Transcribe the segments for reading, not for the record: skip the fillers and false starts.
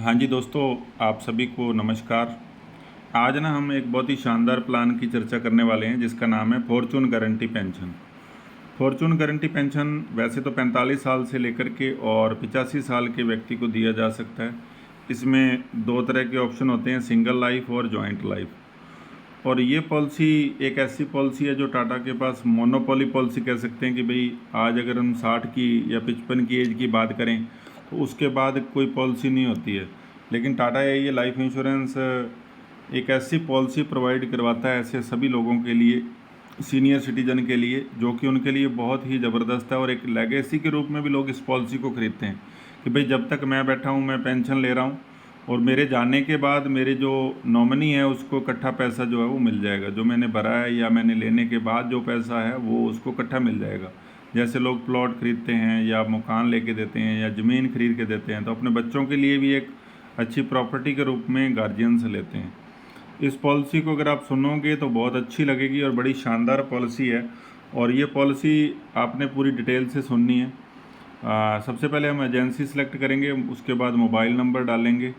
हाँ जी दोस्तों, आप सभी को नमस्कार। आज ना हम एक बहुत ही शानदार प्लान की चर्चा करने वाले हैं जिसका नाम है Fortune guarantee pension. Fortune guarantee pension वैसे तो 45 साल से लेकर के और 85 साल के व्यक्ति को दिया जा सकता है। इसमें दो तरह के ऑप्शन होते हैं, सिंगल लाइफ और जॉइंट लाइफ। और ये पॉलिसी एक ऐसी पॉलिसी है जो टाटा के पास मोनोपोली पॉलिसी कह सकते हैं कि भाई आज अगर हम 60 की या 55 की एज की बात करें तो उसके बाद कोई पॉलिसी नहीं होती है। लेकिन टाटा ये लाइफ इंश्योरेंस एक ऐसी पॉलिसी प्रोवाइड करवाता है ऐसे सभी लोगों के लिए, सीनियर सिटीजन के लिए, जो कि उनके लिए बहुत ही ज़बरदस्त है। और एक लेगेसी के रूप में भी लोग इस पॉलिसी को खरीदते हैं कि भाई जब तक मैं बैठा हूँ मैं पेंशन ले रहा हूँ और मेरे जाने के बाद मेरे जो नॉमिनी है उसको इकट्ठा पैसा जो है वो मिल जाएगा, जो मैंने भरा है या मैंने लेने के बाद जो पैसा है वो उसको इकट्ठा मिल जाएगा। जैसे लोग प्लॉट खरीदते हैं या मकान लेके देते हैं या ज़मीन खरीद के देते हैं, तो अपने बच्चों के लिए भी एक अच्छी प्रॉपर्टी के रूप में गार्जियन से लेते हैं। इस पॉलिसी को अगर आप सुनोगे तो बहुत अच्छी लगेगी और बड़ी शानदार पॉलिसी है। और ये पॉलिसी आपने पूरी डिटेल से सुननी है। सबसे पहले हम एजेंसी सेलेक्ट करेंगे, उसके बाद मोबाइल नंबर डालेंगे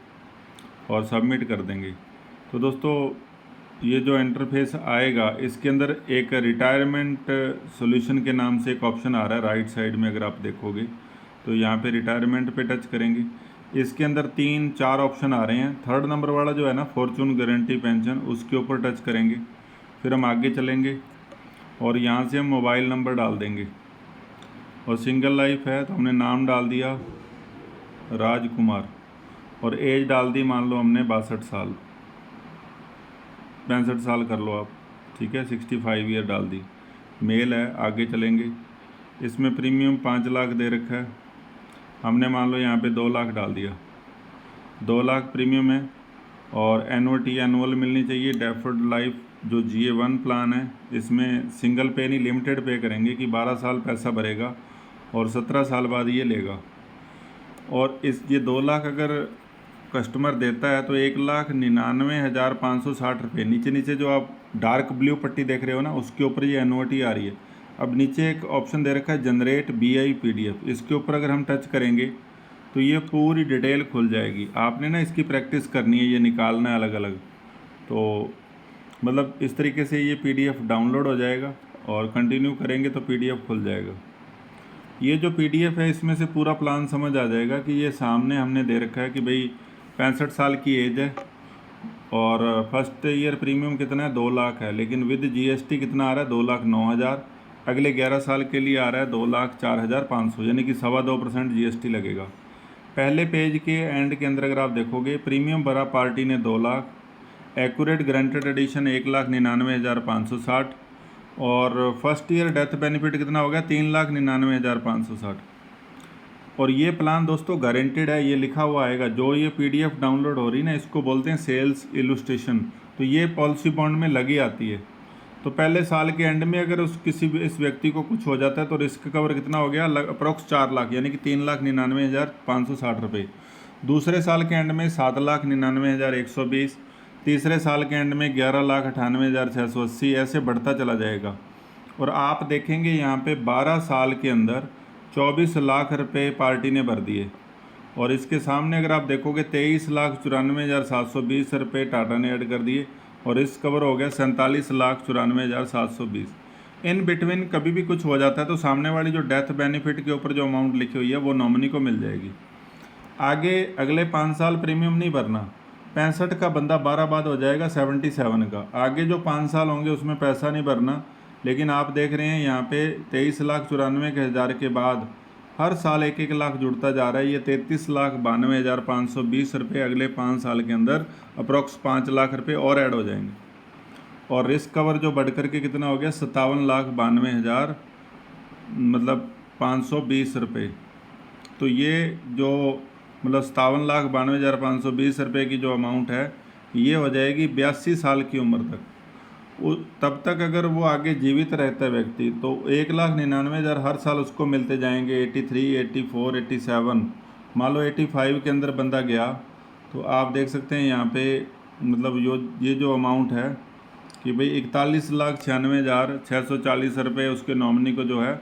और सबमिट कर देंगे। तो दोस्तों ये जो इंटरफेस आएगा इसके अंदर एक रिटायरमेंट सॉल्यूशन के नाम से एक ऑप्शन आ रहा है राइट साइड में, अगर आप देखोगे तो यहाँ पे रिटायरमेंट पे टच करेंगे। इसके अंदर 3-4 ऑप्शन आ रहे हैं। थर्ड नंबर वाला जो है ना फॉर्चून गारंटी पेंशन, उसके ऊपर टच करेंगे। फिर हम आगे चलेंगे और यहाँ से हम मोबाइल नंबर डाल देंगे। और सिंगल लाइफ है तो हमने नाम डाल दिया राजकुमार और एज डाल दी, मान लो हमने 62 साल, 65 साल कर लो आप, ठीक है, 65 ईयर डाल दी। मेल है, आगे चलेंगे। इसमें प्रीमियम 5 लाख दे रखा है, हमने मान लो यहाँ पे 2 लाख डाल दिया। 2 लाख प्रीमियम है और एनुअटी एनुअल मिलनी चाहिए। डेफर्ड लाइफ जो GA1 प्लान है इसमें सिंगल पे नहीं लिमिटेड पे करेंगे कि 12 साल पैसा भरेगा और 17 साल बाद ये लेगा। और ये 2 लाख अगर कस्टमर देता है तो 1,99,560 रुपये। नीचे नीचे जो आप डार्क ब्लू पट्टी देख रहे हो ना उसके ऊपर ये एनुअटी आ रही है। अब नीचे एक ऑप्शन दे रखा है जनरेट BI PDF, इसके ऊपर अगर हम टच करेंगे तो ये पूरी डिटेल खुल जाएगी। आपने ना इसकी प्रैक्टिस करनी है, ये निकालना है अलग अलग। तो मतलब इस तरीके से ये PDF डाउनलोड हो जाएगा और कंटिन्यू करेंगे तो PDF खुल जाएगा। ये जो PDF है इसमें से पूरा प्लान समझ आ जाएगा कि ये सामने हमने दे रखा है कि भाई 65 साल की एज है और फर्स्ट ईयर प्रीमियम कितना है, 2 लाख है, लेकिन विद GST कितना आ रहा है, 2,09,000। अगले 11 साल के लिए आ रहा है 2,04,500, यानी कि 2.25% GST लगेगा। पहले पेज के एंड के अंदर अगर आप देखोगे प्रीमियम भरा पार्टी ने 2 लाख, एक्यूरेट ग्रांटेड एडिशन 1,99,560 और फर्स्ट ईयर डेथ बेनिफिट कितना हो गया, 3,99,560। और ये प्लान दोस्तों गारंटेड है, ये लिखा हुआ आएगा। जो ये PDF डाउनलोड हो रही ना इसको बोलते हैं सेल्स इलुस्ट्रेशन। तो ये पॉलिसी बॉन्ड में लगी आती है। तो पहले साल के एंड में अगर इस व्यक्ति को कुछ हो जाता है तो रिस्क कवर कितना हो गया, अप्रॉक्स 4 लाख, यानी कि 3,99,560 रुपये। दूसरे साल के एंड में 7,99,120। तीसरे साल के एंड में 11,98,680, ऐसे बढ़ता चला जाएगा। और आप देखेंगे यहाँ पे 12 साल के अंदर 24 लाख रुपए पार्टी ने भर दिए। और इसके सामने अगर आप देखोगे 23,94,720 रुपये टाटा ने ऐड कर दिए और रिस्क कवर हो गया 47,94,720। इन बिटवीन कभी भी कुछ हो जाता है तो सामने वाली जो डेथ बेनिफिट के ऊपर जो अमाउंट लिखी हुई है वो नॉमिनी को मिल जाएगी। आगे अगले 5 साल प्रीमियम नहीं भरना, 65 का बंदा 12 बाद हो जाएगा 77 का। आगे जो 5 साल होंगे उसमें पैसा नहीं भरना, लेकिन आप देख रहे हैं यहाँ पे 23,94,000 के बाद हर साल 1-1 लाख जुड़ता जा रहा है। ये 33,92,520 रुपये अगले 5 साल के अंदर अप्रॉक्स 5 लाख रुपये और ऐड हो जाएंगे। और रिस्क कवर जो बढ़ करके कितना हो गया, 57,92,000 मतलब 520 रुपये। तो ये जो मतलब 57,92,520 रुपये की जो अमाउंट है ये हो जाएगी 82 साल की उम्र तक। तब तक अगर वो आगे जीवित रहता है व्यक्ति तो 1,99,000 हर साल उसको मिलते जाएंगे। 83, 84, 87, मान लो 85 के अंदर बंदा गया तो आप देख सकते हैं यहाँ पे मतलब ये जो अमाउंट है कि भाई 41,96,640 रुपये उसके नॉमिनी को जो है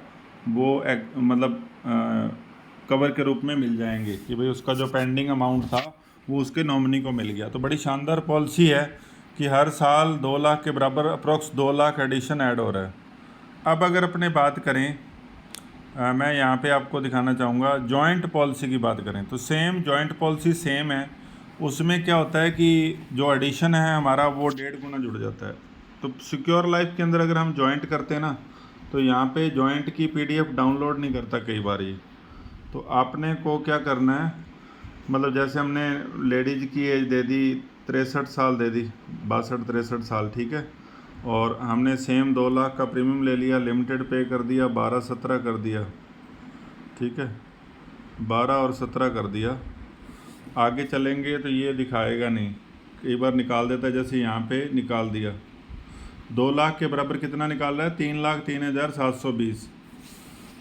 वो मतलब कवर के रूप में मिल जाएंगे कि भाई उसका जो पेंडिंग अमाउंट था वो उसके नॉमिनी को मिल गया। तो बड़ी शानदार पॉलिसी है कि हर साल 2 लाख के बराबर अप्रोक्स 2 लाख एडिशन ऐड हो रहा है। अब अगर अपने बात करें, मैं यहाँ पे आपको दिखाना चाहूँगा जॉइंट पॉलिसी की बात करें तो सेम जॉइंट पॉलिसी सेम है। उसमें क्या होता है कि जो एडिशन है हमारा वो 1.5 गुना जुड़ जाता है। तो सिक्योर लाइफ के अंदर अगर हम जॉइंट करते हैं ना, तो यहाँ पे जॉइंट की पीडीएफ डाउनलोड नहीं करता कई बार ये। तो आपने को क्या करना है, मतलब जैसे हमने लेडीज़ की एज दे दी 63 साल दे दी, 62-63 साल, ठीक है। और हमने सेम 2 लाख का प्रीमियम ले लिया, लिमिटेड पे कर दिया, 12-17 कर दिया, ठीक है, 12 और 17 कर दिया। आगे चलेंगे तो ये दिखाएगा नहीं, कई बार निकाल देता है, जैसे यहाँ पे निकाल दिया। 2 लाख के बराबर कितना निकाल रहा है, 3,03,720।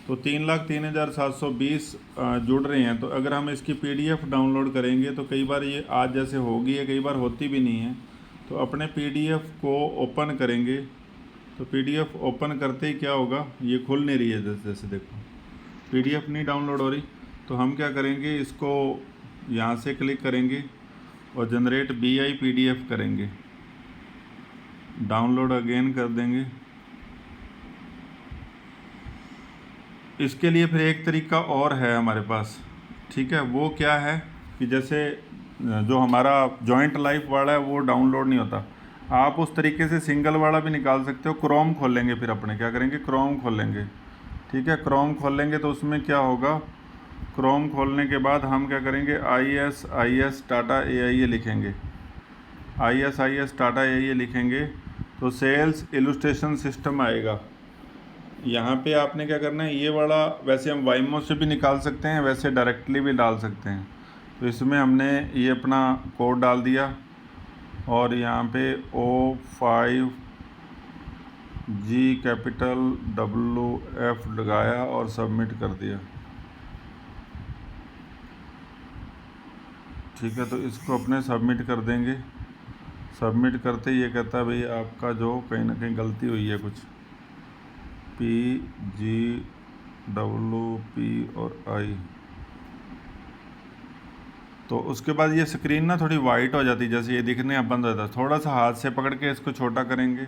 तो 3,03,720 जुड़ रहे हैं। तो अगर हम इसकी पीडीएफ डाउनलोड करेंगे तो कई बार ये आज जैसे होगी है, कई बार होती भी नहीं है। तो अपने पीडीएफ को ओपन करेंगे, तो पीडीएफ ओपन करते ही क्या होगा, ये खुल नहीं रही है, जैसे देखो पीडीएफ नहीं डाउनलोड हो रही। तो हम क्या करेंगे, इसको यहाँ से क्लिक करेंगे और जनरेट बीआई पीडीएफ करेंगे, डाउनलोड अगेन कर देंगे। इसके लिए फिर एक तरीका और है हमारे पास, ठीक है। वो क्या है कि जैसे जो हमारा जॉइंट लाइफ वाला है वो डाउनलोड नहीं होता, आप उस तरीके से सिंगल वाला भी निकाल सकते हो। क्रोम खोलेंगे, फिर अपने क्या करेंगे, क्रोम खोलेंगे, ठीक है। क्रोम खोलेंगे तो उसमें क्या होगा, क्रोम खोलने के बाद हम क्या करेंगे, ISIS टाटा AIA लिखेंगे, ISIS टाटा AIA लिखेंगे तो सेल्स इलस्ट्रेशन सिस्टम आएगा। यहाँ पे आपने क्या करना है, ये वाला वैसे हम वाइमो से भी निकाल सकते हैं, वैसे डायरेक्टली भी डाल सकते हैं। तो इसमें हमने ये अपना कोड डाल दिया और यहाँ पे O5G कैपिटल WF लगाया और सबमिट कर दिया, ठीक है। तो इसको अपने सबमिट कर देंगे। सबमिट करते ये कहता है भाई आपका जो कहीं ना कहीं गलती हुई है कुछ, PGWP और I। तो उसके बाद ये स्क्रीन ना थोड़ी वाइट हो जाती है, जैसे ये दिखने बंद हो जाता है। थोड़ा सा हाथ से पकड़ के इसको छोटा करेंगे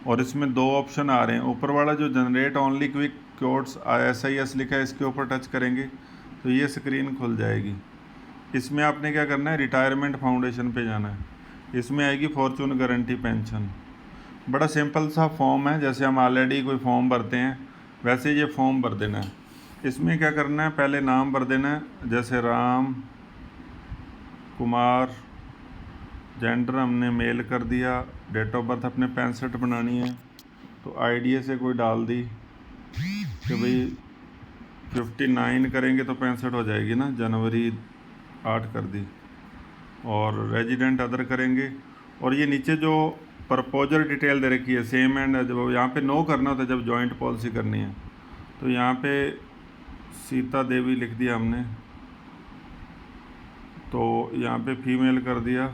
और इसमें 2 ऑप्शन आ रहे हैं। ऊपर वाला जो generate only quick codes SIS लिखा है, इसके ऊपर टच करेंगे तो ये स्क्रीन खुल जाएगी। इसमें आपने क्या करना है, रिटायरमेंट फाउंडेशन पे जाना है। इसमें आएगी फॉर्चून गारंटी पेंशन। बड़ा सिंपल सा फॉर्म है, जैसे हम ऑलरेडी कोई फॉर्म भरते हैं वैसे ये फॉर्म भर देना है। इसमें क्या करना है, पहले नाम भर देना है, जैसे राम कुमार, जेंडर हमने मेल कर दिया, डेट ऑफ बर्थ अपने 65 बनानी है तो IDA से कोई डाल दी कि भाई 59 करेंगे तो 65 हो जाएगी ना, जनवरी 8 कर दी। और रेजिडेंट अदर करेंगे और ये नीचे जो प्रपोजर डिटेल दे रखी है सेम एंड, जब यहाँ पे नो करना होता है जब जॉइंट पॉलिसी करनी है तो यहाँ पे सीता देवी लिख दिया हमने, तो यहाँ पे फीमेल कर दिया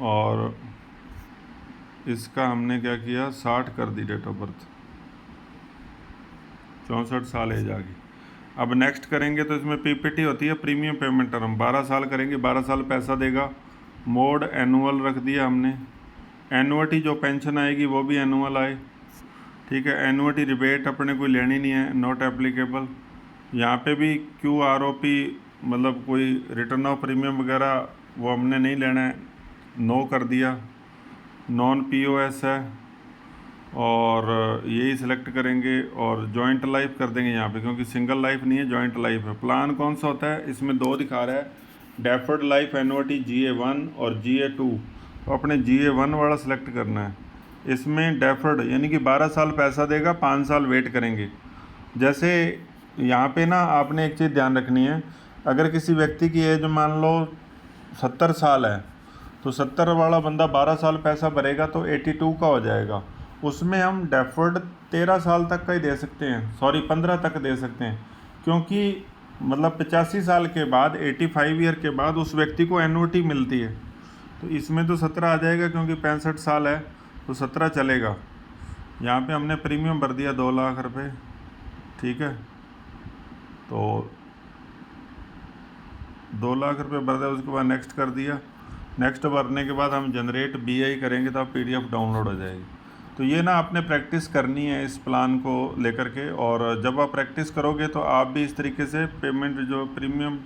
और इसका हमने क्या किया 60 कर दी डेट ऑफ बर्थ, 64 साल एज आ गई। अब नेक्स्ट करेंगे तो इसमें PPT होती है, प्रीमियम पेमेंट टर्म 12 साल करेंगे, 12 साल पैसा देगा। मोड एनुअल रख दिया हमने, एनुअटी जो पेंशन आएगी वो भी एनुअल आए, ठीक है। एनुअटी रिबेट अपने कोई लेनी नहीं है, नॉट एप्लीकेबल। यहाँ पे भी QROP मतलब कोई रिटर्न ऑफ प्रीमियम वगैरह वो हमने नहीं लेना है, नो कर दिया। नॉन POS है और यही सिलेक्ट करेंगे और जॉइंट लाइफ कर देंगे यहाँ पे, क्योंकि सिंगल लाइफ नहीं है, जॉइंट लाइफ है। प्लान कौन सा होता है, इसमें 2 दिखा रहा है, डेफर्ड लाइफ एनुअटी GA1 और GA2। तो अपने GA1 वाला सिलेक्ट करना है। इसमें डेफर्ड यानी कि 12 साल पैसा देगा, 5 साल वेट करेंगे। जैसे यहाँ पे ना आपने एक चीज़ ध्यान रखनी है, अगर किसी व्यक्ति की एज मान लो 70 साल है तो 70 वाला बंदा 12 साल पैसा भरेगा तो 82 का हो जाएगा। उसमें हम डेफर्ड 13 साल तक का ही दे सकते हैं, सॉरी 15 तक दे सकते हैं, क्योंकि मतलब 85 साल के बाद 85 ईयर के बाद उस व्यक्ति को एनुअटी मिलती है। तो इसमें तो 17 आ जाएगा क्योंकि 65 साल है तो 17 चलेगा। यहाँ पे हमने प्रीमियम भर दिया 2 लाख रुपए, ठीक है। तो 2,00,000 भर दिया, उसके बाद नेक्स्ट कर दिया। नेक्स्ट भरने के बाद हम जनरेट BI करेंगे तो PDF डाउनलोड हो जाएगी। तो ये ना आपने प्रैक्टिस करनी है इस प्लान को लेकर के, और जब आप प्रैक्टिस करोगे तो आप भी इस तरीके से पेमेंट जो प्रीमियम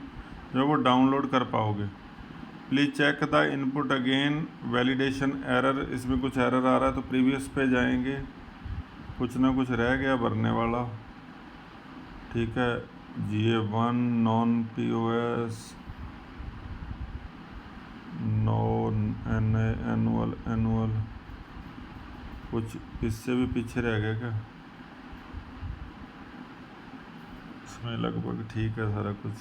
जो वो डाउनलोड कर पाओगे। Please check the input again validation error, इसमें कुछ एरर आ रहा है तो प्रीवियस पे जाएंगे, कुछ ना कुछ रह गया भरने वाला। ठीक है, GA1 non POS non annual कुछ इससे भी पीछे रह गया क्या? इसमें लगभग ठीक है सारा कुछ।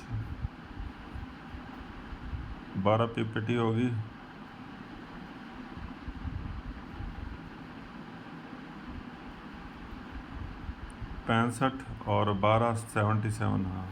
12 PPT होगी। $65 और 12 77। हाँ,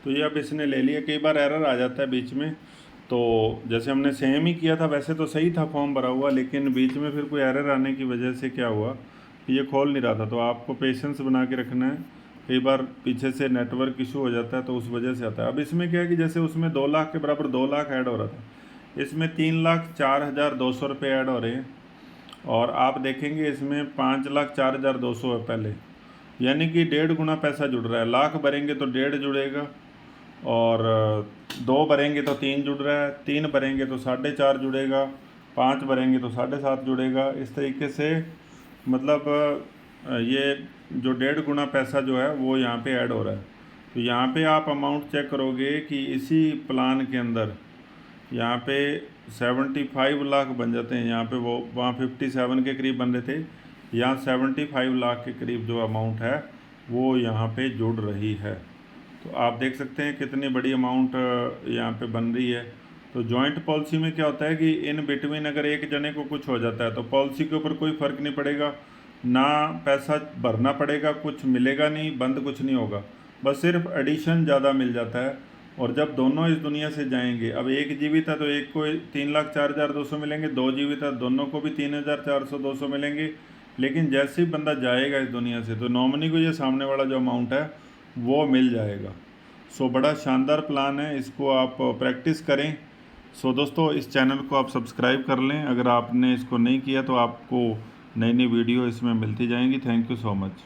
तो ये अब इसने ले लिया। कई बार एरर आ जाता है बीच में, तो जैसे हमने सेम ही किया था वैसे तो सही था फॉर्म भरा हुआ, लेकिन बीच में फिर कोई एरर आने की वजह से क्या हुआ कि ये खोल नहीं रहा था। तो आपको पेशेंस बना के रखना है, कई बार पीछे से नेटवर्क इशू हो जाता है तो उस वजह से आता है। अब इसमें क्या है कि जैसे उसमें 2 लाख के बराबर 2 लाख ऐड हो रहा था, इसमें 3,04,200 रुपये ऐड हो रहे हैं, और आप देखेंगे इसमें 5,04,200 है पहले, यानी कि 1.5 गुना पैसा जुड़ रहा है। लाख भरेंगे तो 1.5 जुड़ेगा, और 2 भरेंगे तो 3 जुड़ रहा है, 3 भरेंगे तो 4.5 जुड़ेगा, 5 भरेंगे तो 7.5 जुड़ेगा। इस तरीके से मतलब ये जो 1.5 गुना पैसा जो है वो यहाँ पे ऐड हो रहा है। तो यहाँ पे आप अमाउंट चेक करोगे कि इसी प्लान के अंदर यहाँ पे 75 लाख बन जाते हैं। यहाँ पे वो वहाँ 57 के करीब बन रहे थे, यहाँ 75 लाख के करीब जो अमाउंट है वो यहाँ पे जुड़ रही है। तो आप देख सकते हैं कितनी बड़ी अमाउंट यहाँ पे बन रही है। तो जॉइंट पॉलिसी में क्या होता है कि इन बिटवीन अगर एक जने को कुछ हो जाता है तो पॉलिसी के ऊपर कोई फ़र्क नहीं पड़ेगा, ना पैसा भरना पड़ेगा, कुछ मिलेगा नहीं, बंद कुछ नहीं होगा, बस सिर्फ एडिशन ज़्यादा मिल जाता है। और जब दोनों इस दुनिया से जाएंगे, अब एक जीवित है तो एक को 3,04,200 मिलेंगे, 2 जीवित है दोनों को भी 3,400-200 मिलेंगे। लेकिन जैसे ही बंदा जाएगा इस दुनिया से तो नॉमिनी को ये सामने वाला जो अमाउंट है वो मिल जाएगा। सो बड़ा शानदार प्लान है, इसको आप प्रैक्टिस करें। सो दोस्तों, इस चैनल को आप सब्सक्राइब कर लें अगर आपने इसको नहीं किया, तो आपको नई नई वीडियो इसमें मिलती जाएंगी। Thank you so much.